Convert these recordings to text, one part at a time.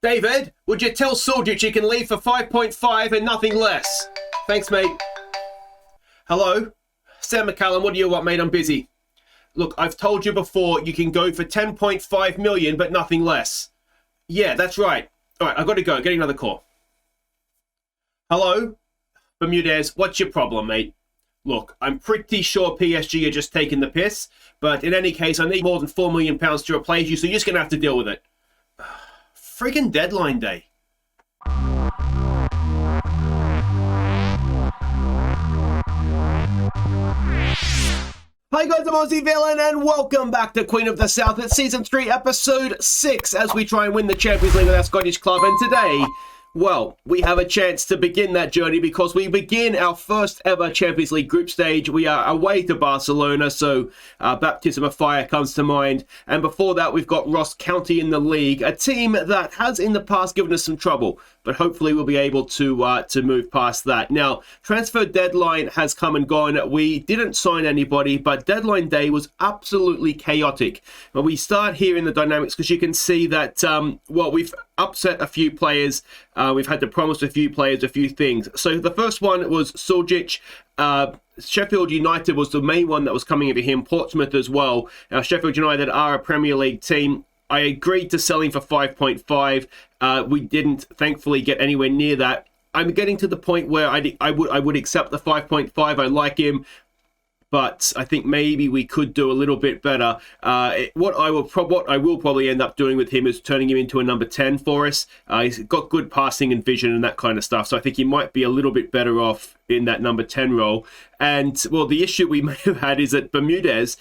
David, would you tell Soldic he can leave for 5.5 and nothing less? Thanks, mate. Hello? Sam McCallum, what do you want, mate? I'm busy. Look, I've told you before, you can go for 10.5 million, but nothing less. Yeah, that's right. All right, I've got to go. Getting another call. Hello? Bermudez, what's your problem, mate? Look, I'm pretty sure PSG are just taking the piss, but in any case, I need more than £4 million to replace you, so you're just going to have to deal with it. Friggin' deadline day. Hi guys, I'm Aussie Villain and welcome back to Queen of the South. It's Season 3, Episode 6 as we try and win the Champions League with our Scottish club. And today, well, we have a chance to begin that journey because we begin our first ever Champions League group stage. We are away to Barcelona, so baptism of fire comes to mind. And before that, we've got Ross County in the league, a team that has in the past given us some trouble, but hopefully we'll be able to move past that. Now, transfer deadline has come and gone. We didn't sign anybody, but deadline day was absolutely chaotic. But we start here in the dynamics because you can see that, well, we've upset a few players. We've had to promise a few players a few things. So the first one was Soldic. Sheffield United was the main one that was coming over him. Portsmouth as well. Now, Sheffield United are a Premier League team. I agreed to sell him for 5.5. We didn't, thankfully, get anywhere near that. I'm getting to the point where I would accept the 5.5. I like him, but I think maybe we could do a little bit better. What I will probably end up doing with him is turning him into a number 10 for us. He's got good passing and vision and that kind of stuff, so I think he might be a little bit better off in that number 10 role. And, well, the issue we may have had is that Bermudez,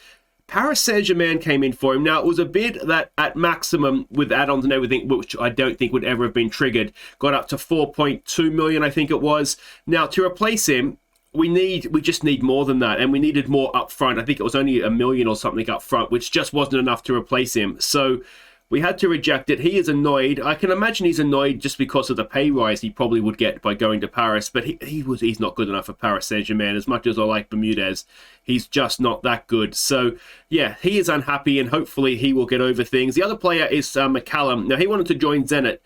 Paris Saint-Germain came in for him. Now, it was a bid that at maximum, with add-ons and everything, which I don't think would ever have been triggered, got up to 4.2 million, I think it was. Now, to replace him, we just need more than that, and we needed more up front. I think it was only $1 million or something up front, which just wasn't enough to replace him. So we had to reject it. He is annoyed. I can imagine he's annoyed just because of the pay rise he probably would get by going to Paris, but he's not good enough for Paris Saint-Germain. As much as I like Bermudez, he's just not that good. So, yeah, he is unhappy, and hopefully he will get over things. The other player is McCallum. Now, he wanted to join Zenit.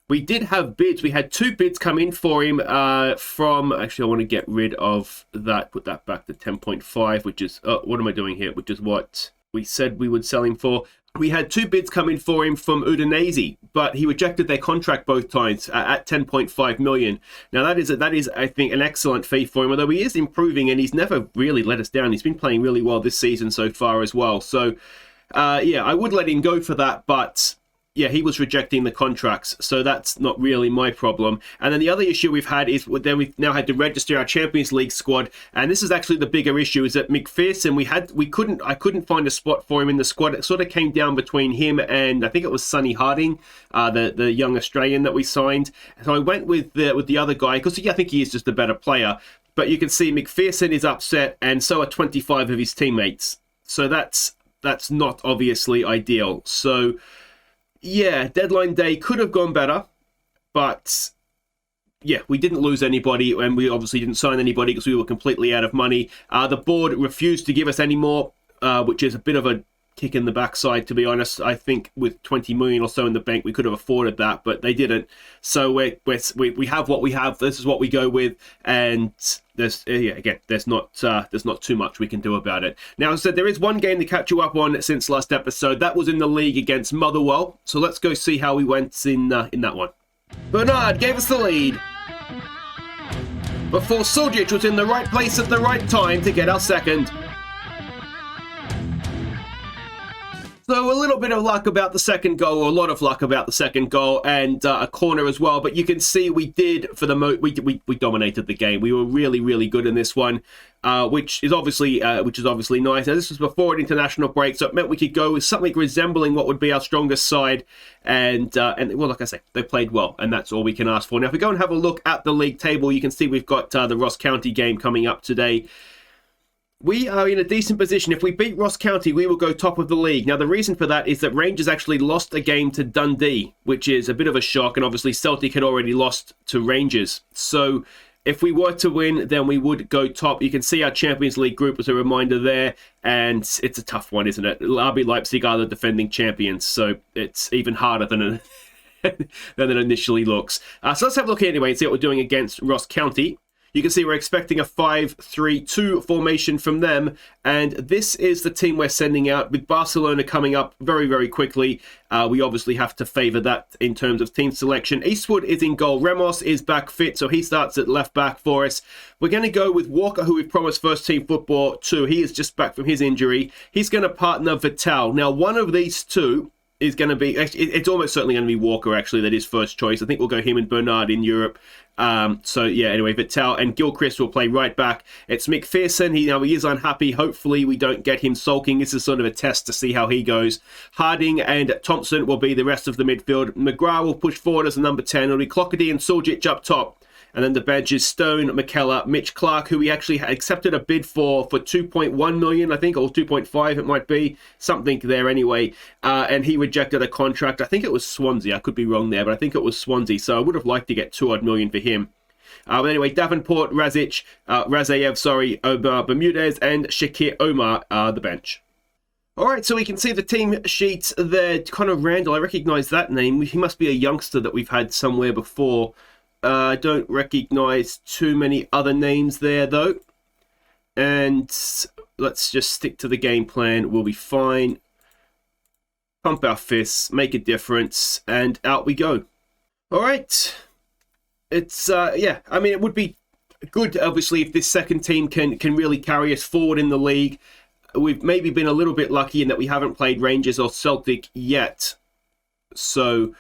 We did have bids. We had 2 bids come in for him from... Actually, I want to get rid of that. Put that back to 10.5, which is... what am I doing here? Which is what we said we would sell him for. We had 2 bids come in for him from Udinese, but he rejected their contract both times at 10.5 million. Now, that is, I think, an excellent fee for him, although he is improving and he's never really let us down. He's been playing really well this season so far as well. So, yeah, I would let him go for that, but... yeah, he was rejecting the contracts, so that's not really my problem. And then the other issue we've had is then we've now had to register our Champions League squad, and this is actually the bigger issue, is that McPherson, I couldn't find a spot for him in the squad. It sort of came down between him and I think it was Sonny Harding, the young Australian that we signed. So I went with the other guy because I think he is just a better player. But you can see McPherson is upset, and so are 25 of his teammates. So that's not obviously ideal. So yeah, deadline day could have gone better, but yeah, we didn't lose anybody, and we obviously didn't sign anybody because we were completely out of money. The board refused to give us any more, which is a bit of a kick in the backside, to be honest. I think with 20 million or so in the bank, we could have afforded that, but they didn't. So we have what we have. This is what we go with, and there's not too much we can do about it. Now, as I said, there is one game to catch you up on since last episode. That was in the league against Motherwell. So let's go see how we went in that one. Bernard gave us the lead before Soldic was in the right place at the right time to get our second. So a little bit of luck about the second goal, or a lot of luck about the second goal, and a corner as well. But you can see we did we dominated the game. We were really, really good in this one, which is obviously nice. Now, this was before an international break, so it meant we could go with something resembling what would be our strongest side. And well, like I say, they played well, and that's all we can ask for. Now, if we go and have a look at the league table, you can see we've got the Ross County game coming up today. We are in a decent position. If we beat Ross County, we will go top of the league. Now, the reason for that is that Rangers actually lost a game to Dundee, which is a bit of a shock, and obviously Celtic had already lost to Rangers. So if we were to win, then we would go top. You can see our Champions League group as a reminder there, and it's a tough one, isn't it? RB Leipzig are the defending champions, so it's even harder than than it initially looks. So let's have a look anyway and see what we're doing against Ross County. You can see we're expecting a 5-3-2 formation from them, and this is the team we're sending out, with Barcelona coming up very, very quickly. We obviously have to favour that in terms of team selection. Eastwood is in goal. Ramos is back fit, so he starts at left back for us. We're going to go with Walker, who we've promised first team football to. He is just back from his injury. He's going to partner Vital. Now, one of these two is going to be, it's almost certainly going to be Walker, actually, that is first choice. I think we'll go him and Bernard in Europe. So yeah, anyway, Vital and Gilchrist will play right back. It's McPherson. He is unhappy. Hopefully we don't get him sulking. This is sort of a test to see how he goes. Harding and Thompson will be the rest of the midfield. McGrath will push forward as a number 10. It'll be Clockerty and Suljic up top. And then the bench is Stone, McKellar, Mitch Clark, who we actually accepted a bid for 2.1 million, I think, or 2.5 it might be, something there anyway. And he rejected a contract. I think it was Swansea. I could be wrong there, but I think it was Swansea. So I would have liked to get 2 odd million for him. But anyway, Davenport, Razayev, Omar Bermudez, and Shakir Omar are the bench. All right, so we can see the team sheet there. Connor Randall, I recognise that name. He must be a youngster that we've had somewhere before. I don't recognise too many other names there, though. And let's just stick to the game plan. We'll be fine. Pump our fists, make a difference, and out we go. All right. It's, yeah, I mean, it would be good, obviously, if this second team can really carry us forward in the league. We've maybe been a little bit lucky in that we haven't played Rangers or Celtic yet. So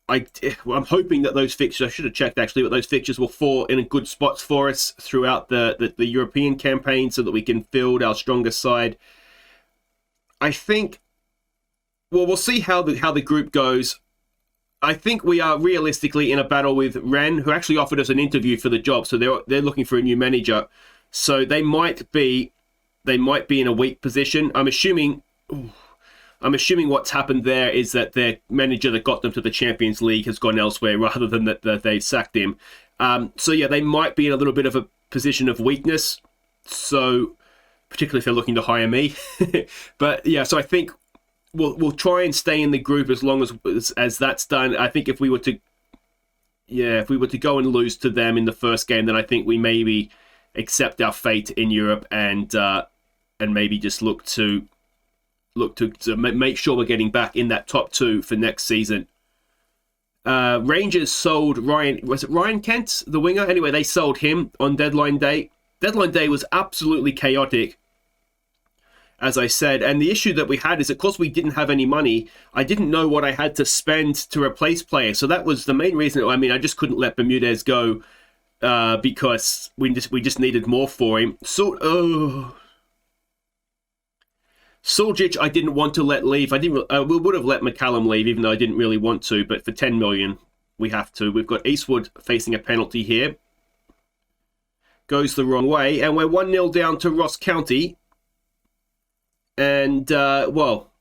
I'm hoping that those fixtures, I should have checked actually, but those fixtures will fall in good spots for us throughout the European campaign so that we can field our strongest side. I think, well, we'll see how the group goes. I think we are realistically in a battle with Rennes, who actually offered us an interview for the job, so they're looking for a new manager. So they might be in a weak position. I'm assuming what's happened there is that their manager that got them to the Champions League has gone elsewhere rather than that they sacked him. So yeah, they might be in a little bit of a position of weakness. So particularly if they're looking to hire me. But yeah, so I think we'll try and stay in the group as long as that's done. I think if we were to go and lose to them in the first game, then I think we maybe accept our fate in Europe and maybe just look to make sure we're getting back in that top 2 for next season. Rangers sold was it Ryan Kent, the winger? Anyway, they sold him on deadline day. Deadline day was absolutely chaotic, as I said. And the issue that we had is, of course, we didn't have any money. I didn't know what I had to spend to replace players. So that was the main reason. I mean, I just couldn't let Bermudez go because we just needed more for him. Suljic, I didn't want to let leave. We would have let McCallum leave, even though I didn't really want to. But for 10 million, we have to. We've got Eastwood facing a penalty here. Goes the wrong way. And we're 1-0 down to Ross County. And, well,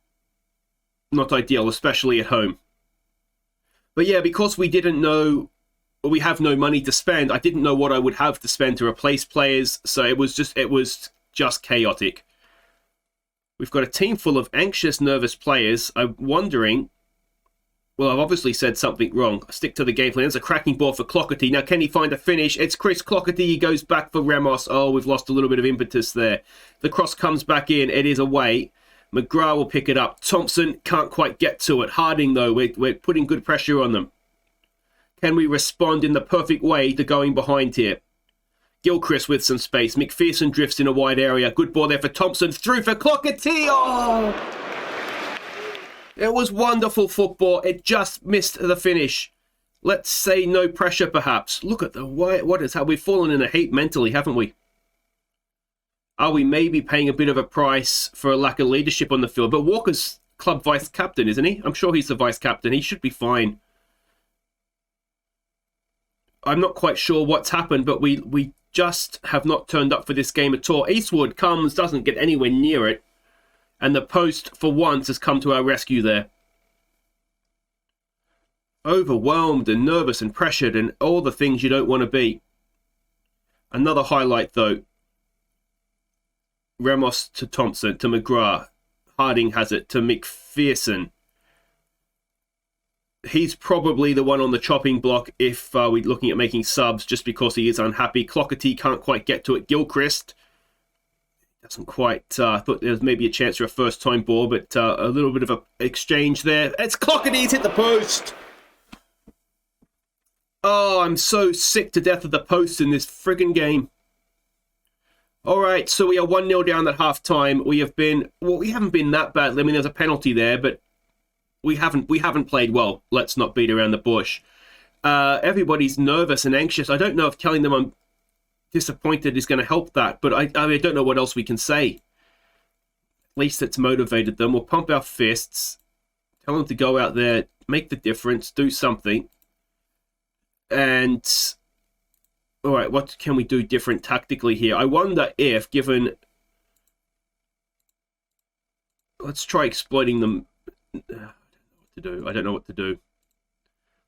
not ideal, especially at home. But yeah, because we didn't know, we have no money to spend, I didn't know what I would have to spend to replace players. So it was just chaotic. We've got a team full of anxious, nervous players. I'm wondering, well, I've obviously said something wrong. I stick to the game plan. There's a cracking ball for Clockerty. Now, can he find a finish? It's Chris Clockerty. He goes back for Ramos. Oh, we've lost a little bit of impetus there. The cross comes back in. It is away. McGrath will pick it up. Thompson can't quite get to it. Harding, though, we're putting good pressure on them. Can we respond in the perfect way to going behind here? Gilchrist with some space. McPherson drifts in a wide area. Good ball there for Thompson. Through for Clockerty. Oh! It was wonderful football. It just missed the finish. Let's say no pressure, perhaps. Look at we've fallen in a heap mentally, haven't we? Are we maybe paying a bit of a price for a lack of leadership on the field? But Walker's club vice captain, isn't he? I'm sure he's the vice captain. He should be fine. I'm not quite sure what's happened, but we just have not turned up for this game at all. Eastwood doesn't get anywhere near it. And the post, for once, has come to our rescue there. Overwhelmed and nervous and pressured and all the things you don't want to be. Another highlight, though. Ramos to Thompson, to McGrath. Harding has it to McPherson. He's probably the one on the chopping block if we're looking at making subs, just because he is unhappy. Clockerty can't quite get to it. Gilchrist doesn't quite... thought there was maybe a chance for a first-time ball, but a little bit of an exchange there. It's Clockerty, he's hit the post! Oh, I'm so sick to death of the posts in this friggin' game. Alright, so we are 1-0 down at half-time. We have been... Well, we haven't been that bad. I mean, there's a penalty there, but we haven't played well. Let's not beat around the bush. Everybody's nervous and anxious. I don't know if telling them I'm disappointed is going to help that, but I don't know what else we can say. At least it's motivated them. We'll pump our fists, tell them to go out there, make the difference, do something. And, all right, what can we do different tactically here? I wonder if, given... Let's try exploiting them. I don't know what to do.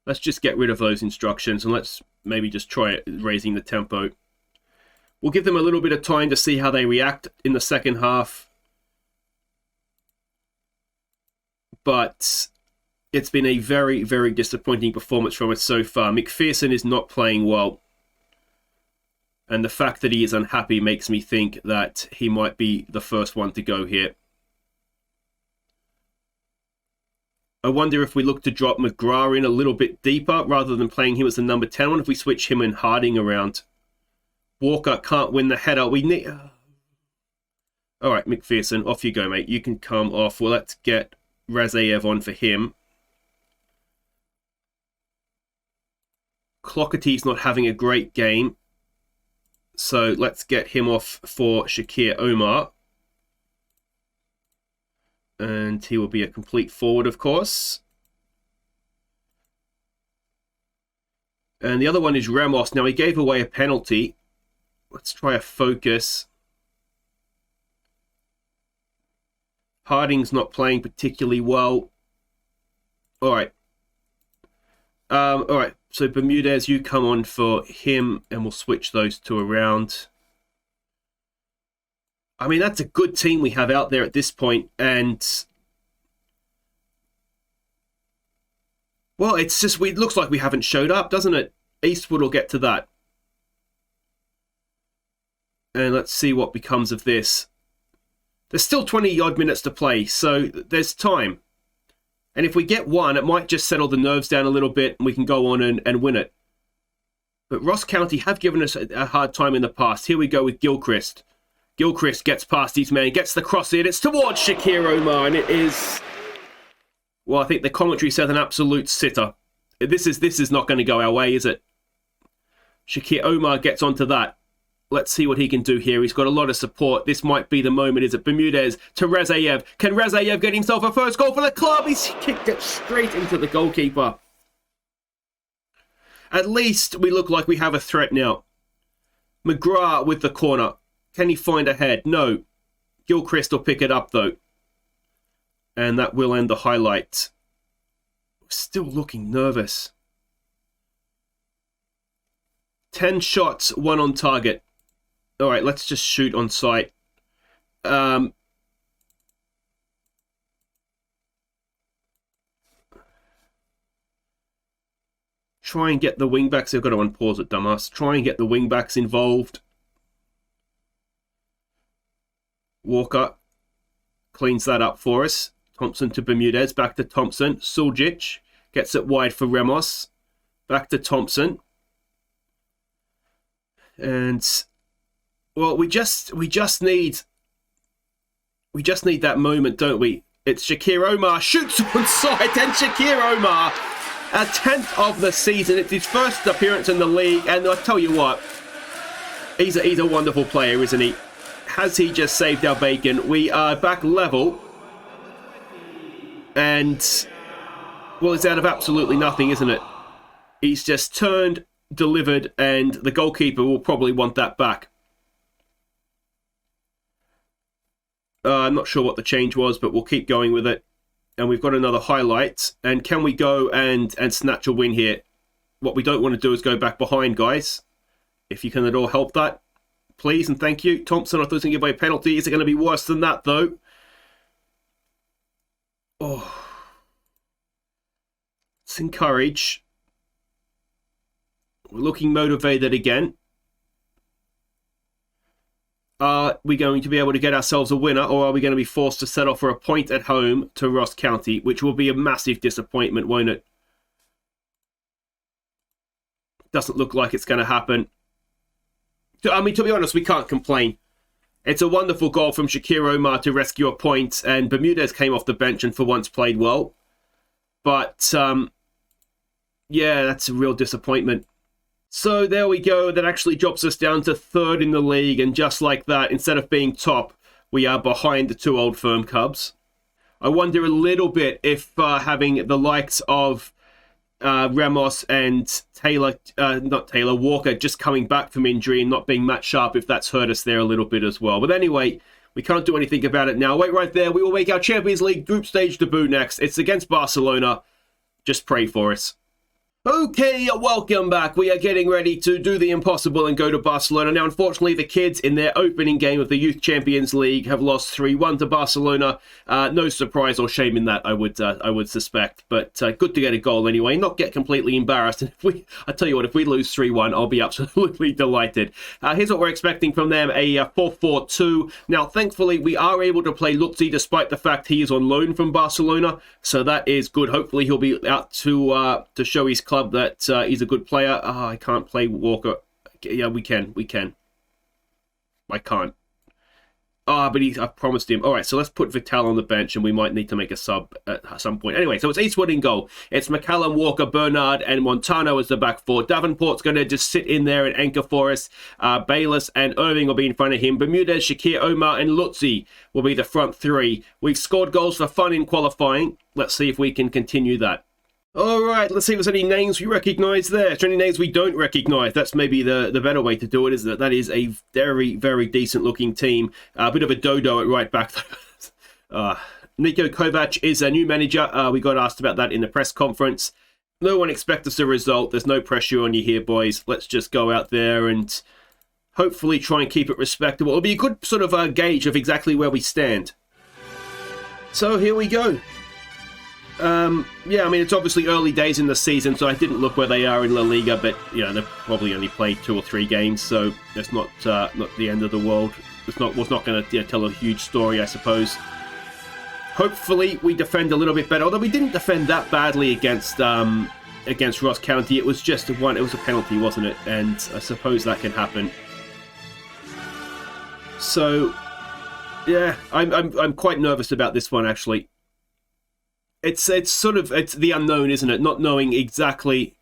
Let's just get rid of those instructions and let's maybe just try raising the tempo. We'll give them a little bit of time to see how they react in the second half. But it's been a very, very disappointing performance from us so far. McPherson is not playing well. And the fact that he is unhappy makes me think that he might be the first one to go here. I wonder if we look to drop McGrath in a little bit deeper rather than playing him as the number 10 one. If we switch him and Harding around. Walker can't win the header. We need... All right, McPherson, off you go, mate. You can come off. Well, let's get Razayev on for him. Clockerty's not having a great game. So let's get him off for Shakir Omar. And he will be a complete forward, of course. And the other one is Ramos. Now, he gave away a penalty. Let's try a focus. Harding's not playing particularly well. All right. All right. So, Bermudez, you come on for him, and we'll switch those two around. I mean, that's a good team we have out there at this point, and... Well, it's just, it looks like we haven't showed up, doesn't it? Eastwood will get to that. And let's see what becomes of this. There's still 20-odd minutes to play, so there's time. And if we get one, it might just settle the nerves down a little bit, and we can go on and win it. But Ross County have given us a hard time in the past. Here we go with Gilchrist. Gilchrist gets past his man, gets the cross in. It's towards Shakir Omar, and it is... Well, I think the commentary said an absolute sitter. This is not going to go our way, is it? Shakir Omar gets onto that. Let's see what he can do here. He's got a lot of support. This might be the moment, is it? Bermudez to Razayev. Can Razayev get himself a first goal for the club? He's kicked it straight into the goalkeeper. At least we look like we have a threat now. McGrath with the corner. Can he find a head? No. Gilchrist will pick it up, though. And that will end the highlight. Still looking nervous. 10 shots, 1 on target. All right, let's just shoot on sight. Try and get the wing-backs. I've got to unpause it, dumbass. Try and get the wing-backs involved. Walker cleans that up for us. Thompson to Bermudez. Back to Thompson. Suljic gets it wide for Ramos. Back to Thompson. And well, we just need that moment, don't we? It's Shakir Omar shoots on sight, and Shakir Omar, a 10th of the season. It's his first appearance in the league, and I'll tell you what, he's a wonderful player, isn't he? Has he just saved our bacon? We are back level. And, well, it's out of absolutely nothing, isn't it? He's just turned, delivered, and the goalkeeper will probably want that back. I'm not sure what the change was, but we'll keep going with it. And we've got another highlight. And can we go and snatch a win here? What we don't want to do is go back behind, guys. If you can at all help that, please and thank you. Thompson, I thought he was going to give away a penalty. Is it going to be worse than that, though? Oh. Let's encourage. We're looking motivated again. Are we going to be able to get ourselves a winner, or are we going to be forced to settle for a point at home to Ross County, which will be a massive disappointment, won't it? Doesn't look like it's going to happen. I mean, to be honest, we can't complain. It's a wonderful goal from Shakir Omar to rescue a point, and Bermudez came off the bench and for once played well. But, yeah, that's a real disappointment. So there we go. That actually drops us down to third in the league, and just like that, instead of being top, we are behind the two Old Firm Cubs. I wonder a little bit if having the likes of Ramos and Walker just coming back from injury and not being match sharp, if that's hurt us there a little bit as well. But anyway, we can't do anything about it now. Wait right there. We will make our Champions League group stage debut next. It's against Barcelona. Just pray for us. Okay, welcome back. We are getting ready to do the impossible and go to Barcelona. Now, unfortunately, the kids in their opening game of the Youth Champions League have lost 3-1 to Barcelona. No surprise or shame in that, I would suspect. But good to get a goal anyway, not get completely embarrassed. And I tell you what, if we lose 3-1, I'll be absolutely delighted. Here's what we're expecting from them, a 4-4-2. Now, thankfully, we are able to play Lutzi despite the fact he is on loan from Barcelona. So that is good. Hopefully, he'll be out to show his club that he's a good player. I can't play Walker. Yeah, we can. I can't. But I've promised him. All right, so let's put Vital on the bench, and we might need to make a sub at some point. Anyway, so it's Eastwood in goal. It's McCallum, Walker, Bernard, and Montano as the back four. Davenport's going to just sit in there and anchor for us. Bayless and Irving will be in front of him. Bermudez, Shakir, Omar, and Lutzi will be the front three. We've scored goals for fun in qualifying. Let's see if we can continue that. All right, let's see if there's any names we recognise there. Is there any names we don't recognise? That's maybe the better way to do it, isn't it? That is a very, very decent-looking team. A bit of a dodo at right back. Niko Kovac is a new manager. We got asked about that in the press conference. No one expects us a result. There's no pressure on you here, boys. Let's just go out there and hopefully try and keep it respectable. It'll be a good sort of gauge of exactly where we stand. So here we go. Yeah, I mean, it's obviously early days in the season, so I didn't look where they are in La Liga, but, you know, they've probably only played 2 or 3 games, so that's not the end of the world. Was not going to tell a huge story, I suppose. Hopefully, we defend a little bit better, although we didn't defend that badly against Ross County. It was just it was a penalty, wasn't it? And I suppose that can happen. So, yeah, I'm quite nervous about this one, actually. It's the unknown, isn't it? Not knowing exactly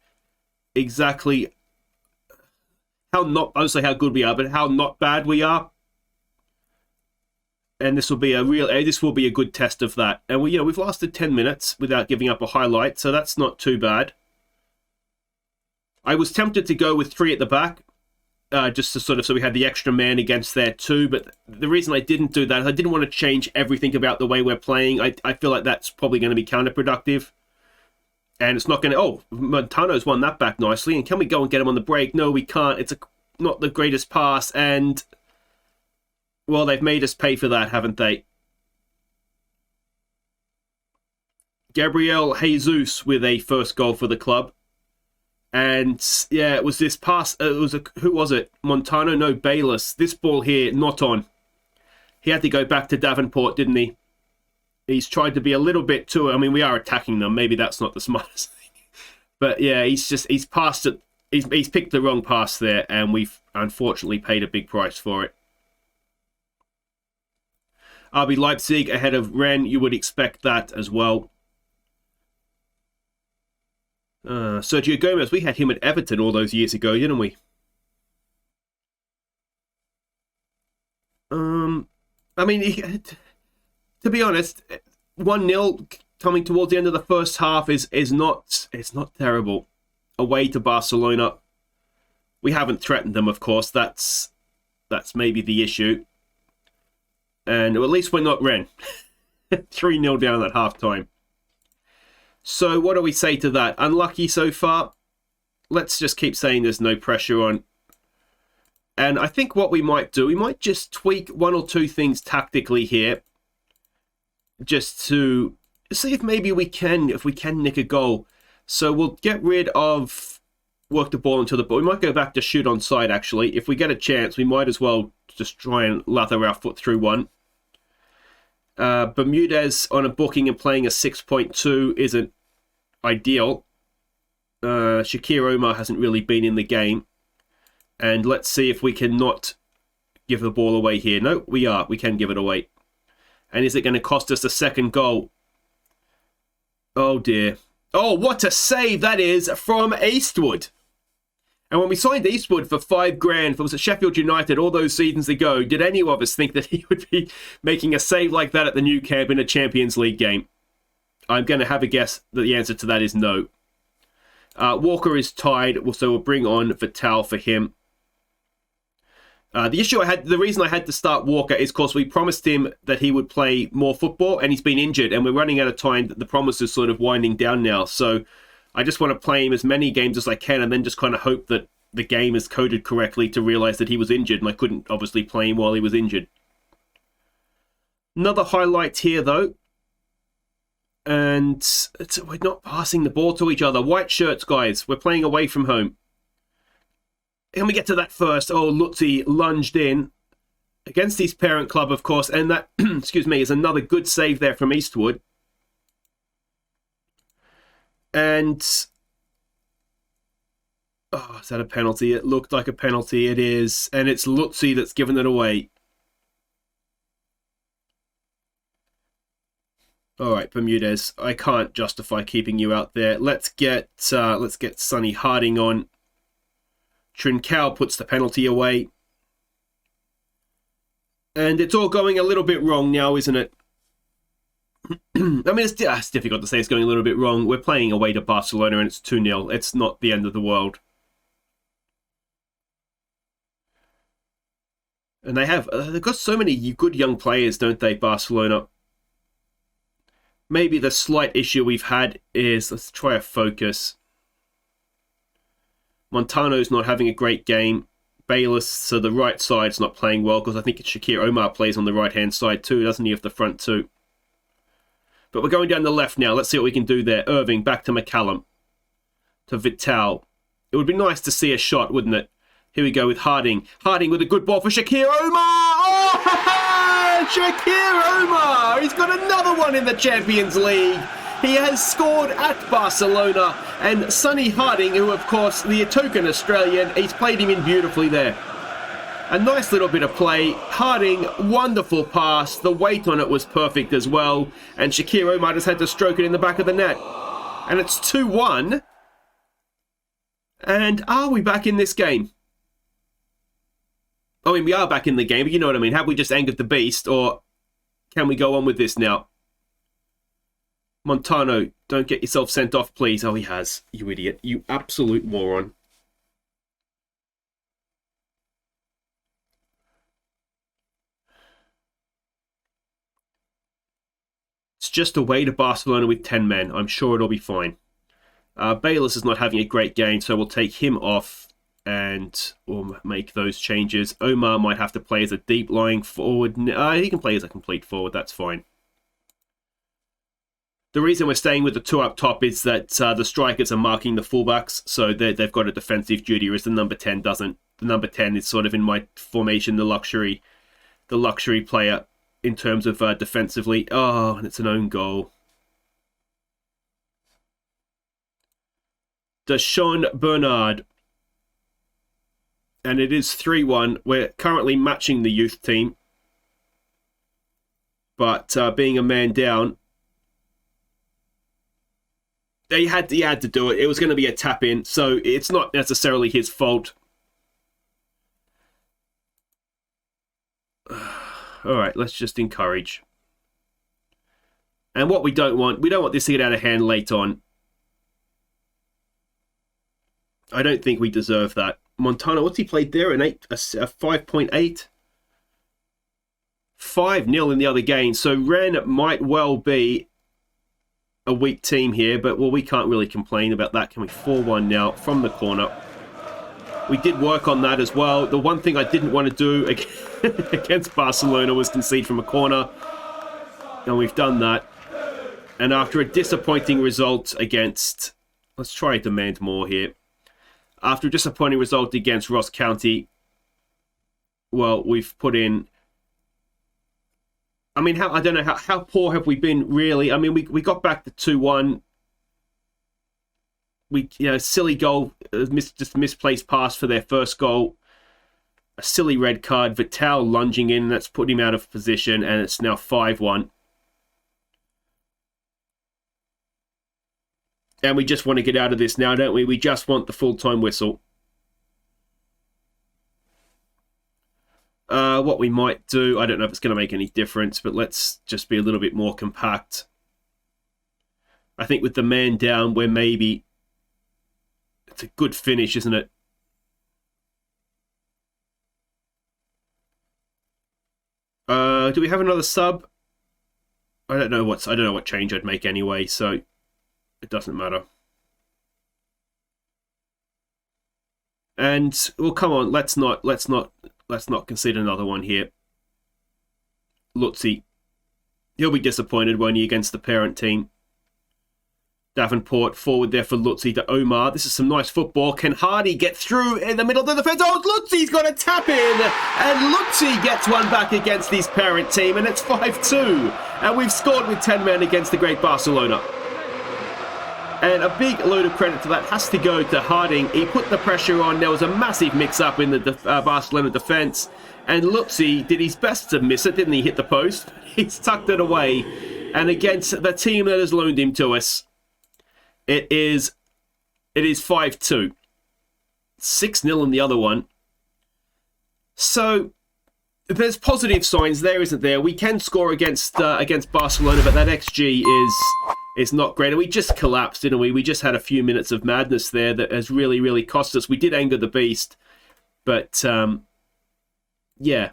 how good we are, but how not bad we are. And this will be a good test of that. And we've lasted 10 minutes without giving up a highlight, so that's not too bad. I was tempted to go with 3 at the back, just to so we had the extra man against their 2, but the reason I didn't do that is I didn't want to change everything about the way we're playing. I feel like that's probably going to be counterproductive. And it's not going to... Oh, Montano's won that back nicely. And can we go and get him on the break? No, we can't. It's not the greatest pass. And, well, they've made us pay for that, haven't they? Gabriel Jesus with a first goal for the club. And, yeah, it was this pass. Who was it? Montano? No, Bayless. This ball here, not on. He had to go back to Davenport, didn't he? He's tried to be a little bit too... I mean, we are attacking them. Maybe that's not the smartest thing. But, yeah, he's passed it. He's picked the wrong pass there, and we've unfortunately paid a big price for it. RB Leipzig ahead of Rennes. You would expect that as well. Sergio Gomez, we had him at Everton all those years ago, didn't we? I mean, to be honest, 1-0 coming towards the end of the first half is not terrible. Away to Barcelona, we haven't threatened them, of course. That's maybe the issue. And at least we're not Rennes. 3-0 down at half-time. So what do we say to that? Unlucky so far? Let's just keep saying there's no pressure on. And I think what we might do, we might just tweak 1 or 2 things tactically here. Just to see if maybe we can nick a goal. So we'll get rid of work the ball until the ball. We might go back to shoot on side, actually. If we get a chance, we might as well just try and lather our foot through one. Bermudez on a booking and playing a 6.2 isn't ideal. Shakir Omar hasn't really been in the game. And let's see if we can not give the ball away here. No, we are. We can give it away. And is it going to cost us a second goal? Oh, dear. Oh, what a save that is from Eastwood. And when we signed Eastwood for $5,000, was at Sheffield United all those seasons ago, did any of us think that he would be making a save like that at the new camp in a Champions League game? I'm going to have a guess that the answer to that is no. Walker is tied, so we'll bring on Vital for him. The reason I had to start Walker is because we promised him that he would play more football, and he's been injured, and we're running out of time. The promise is sort of winding down now, so I just want to play him as many games as I can, and then just kind of hope that the game is coded correctly to realize that he was injured, and I couldn't obviously play him while he was injured. Another highlight here, though, and we're not passing the ball to each other. White shirts, guys. We're playing away from home. Can we get to that first? Oh, Lutzi lunged in against his parent club, of course, and that, excuse me, is another good save there from Eastwood. And, oh, is that a penalty? It looked like a penalty. It is, and it's Lutzi that's given it away. All right, Bermudez, I can't justify keeping you out there. Let's get Sonny Harding on. Trincao puts the penalty away. And it's all going a little bit wrong now, isn't it? I mean, it's difficult to say it's going a little bit wrong. We're playing away to Barcelona and it's 2-0. It's not the end of the world. And they've got so many good young players, don't they, Barcelona? Maybe the slight issue we've had is, let's try a focus. Montano's not having a great game. Bayless, so the right side's not playing well, because I think Shakir Omar plays on the right-hand side too, doesn't he, of the front two? But we're going down the left now. Let's see what we can do there. Irving, back to McCallum. To Vital. It would be nice to see a shot, wouldn't it? Here we go with Harding. Harding with a good ball for Shakir Omar! Oh! Shakir Omar! He's got another one in the Champions League! He has scored at Barcelona, and Sonny Harding, who of course, the token Australian, he's played him in beautifully there. A nice little bit of play. Harding, wonderful pass. The weight on it was perfect as well, and Shakir Omar just had to stroke it in the back of the net. And it's 2-1. And are we back in this game? I mean, we are back in the game, but you know what I mean. Have we just angered the beast, or can we go on with this now? Montano, don't get yourself sent off, please. Oh, he has. You idiot. You absolute moron. It's just away to Barcelona with 10 men. I'm sure it'll be fine. Bayless is not having a great game, so we'll take him off and we'll make those changes. Omar might have to play as a deep lying forward. He can play as a complete forward. That's fine. The reason we're staying with the two up top is that the strikers are marking the fullbacks, so they've got a defensive duty, whereas the number 10 doesn't. The number 10 is sort of in my formation, the luxury player in terms of defensively. Oh, and it's an own goal. Deshaun Bernard. And it is 3-1. We're currently matching the youth team. But being a man down, he had to do it. It was going to be a tap-in, so it's not necessarily his fault. All right, let's just encourage. And what we don't want this to get out of hand late on. I don't think we deserve that. Montano, what's he played there? A 5.8? 5-0 in the other game. So Ren might well be a weak team here, but well, we can't really complain about that, can we? 4-1 now from the corner. We did work on that as well. The one thing I didn't want to do against Barcelona was concede from a corner, and we've done that. And after a disappointing result against Let's try demand more here. After a disappointing result against Ross County, well, we've put in... I mean, I don't know, how poor have we been, really? I mean, we got back to 2-1. Silly goal, just misplaced pass for their first goal. A silly red card, Vital lunging in, that's put him out of position, and it's now 5-1. And we just want to get out of this now, don't we? We just want the full-time whistle. What we might do, I don't know if it's going to make any difference, but let's just be a little bit more compact. I think with the man down, we're maybe... It's a good finish, isn't it? Do we have another sub? I don't know what change I'd make anyway, so it doesn't matter. And well, come on, let's not concede another one here. Lutzi, he'll be disappointed, won't he, against the parent team. Davenport forward there for Lutzi to Omar. This is some nice football. Can Hardy get through in the middle of the defence? Oh, Lutzi's got a tap in. And Lutzi gets one back against his parent team. And it's 5-2. And we've scored with 10 men against the great Barcelona. And a big load of credit to that has to go to Harding. He put the pressure on. There was a massive mix-up in the Barcelona defence. And Lutzi did his best to miss it, didn't he? Hit the post. He's tucked it away. And against the team that has loaned him to us, It is 5-2. 6-0 in the other one. So there's positive signs there, isn't there? We can score against Barcelona, but that XG is not great. And we just collapsed, didn't we? We just had a few minutes of madness there that has really, really cost us. We did anger the beast, but yeah.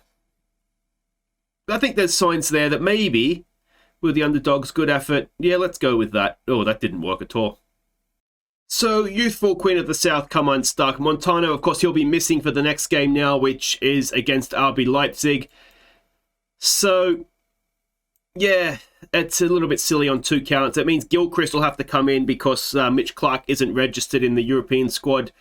I think there's signs there that maybe with the underdogs, good effort. Yeah, let's go with that. Oh, that didn't work at all. So, youthful Queen of the South come unstuck. Montano, of course, he'll be missing for the next game now, which is against RB Leipzig. So, yeah, it's a little bit silly on 2 counts. That means Gilchrist will have to come in because Mitch Clark isn't registered in the European squad.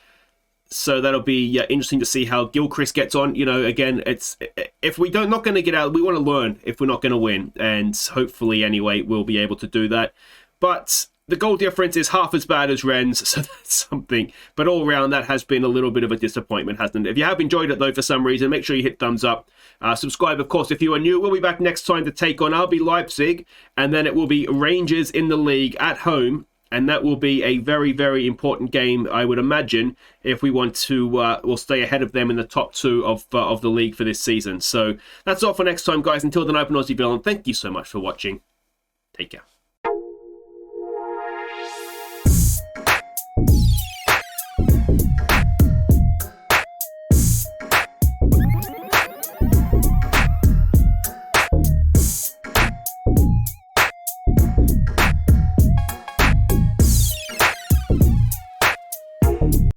So that'll be interesting to see how Gilchrist gets on. You know, again, it's if we don't not going to get out, we want to learn if we're not going to win, and hopefully, anyway, we'll be able to do that. But the goal difference is half as bad as Rennes, so that's something. But all round, that has been a little bit of a disappointment, hasn't it? If you have enjoyed it, though, for some reason, make sure you hit thumbs up. Subscribe, of course, if you are new. We'll be back next time to take on RB Leipzig, and then it will be Rangers in the league at home. And that will be a very, very important game, I would imagine, if we want to we'll stay ahead of them in the top 2 of the league for this season. So that's all for next time, guys. Until then, I've been Aussie Villain. Thank you so much for watching. Take care.